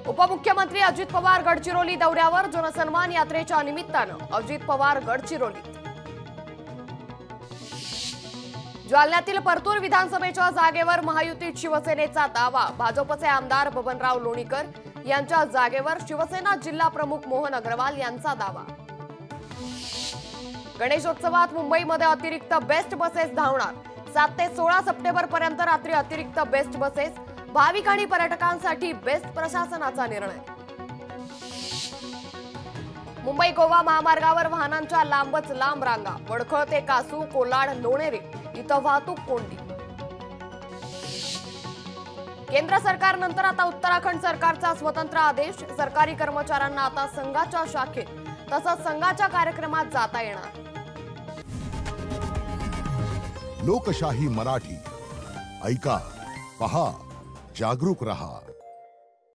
उपमुख्यमंत्री अजित पवार गडचिरोली दौऱ्यावर जनसन्मान यात्रेच्या निमित्तानं अजित पवार गडचिरोलीत। जालन्यातील परतूर विधानसभेच्या जागेवर महायुतीत शिवसेनेचा दावा। भाजपचे आमदार बबनराव लोणीकर यांच्या जागेवर शिवसेना जिल्हा प्रमुख मोहन अग्रवाल यांचा दावा। गणेशोत्सवात मुंबईमध्ये अतिरिक्त बेस्ट बसेस धावणार। 7 ते 16 सप्टेंबर पर्यंत रात्री अतिरिक्त बेस्ट बसेस। भाविक आणि पर्यटकांसाठी बेस्ट प्रशासनाचा निर्णय। मुंबई गोवा महामार्गावर वाहनांच्या लांबच लांब रांगा। वडखळ ते कासू, कोलाड, लोणेरे इथं वाहतूक कोंडी। केंद्र सरकारनंतर आता उत्तराखंड सरकारचा स्वतंत्र आदेश। सरकारी कर्मचाऱ्यांना आता संघाच्या शाखेत तसंच संघाच्या कार्यक्रमात जाता येणार। लोकशाही मराठी ऐका, पहा, जागरूक रहा।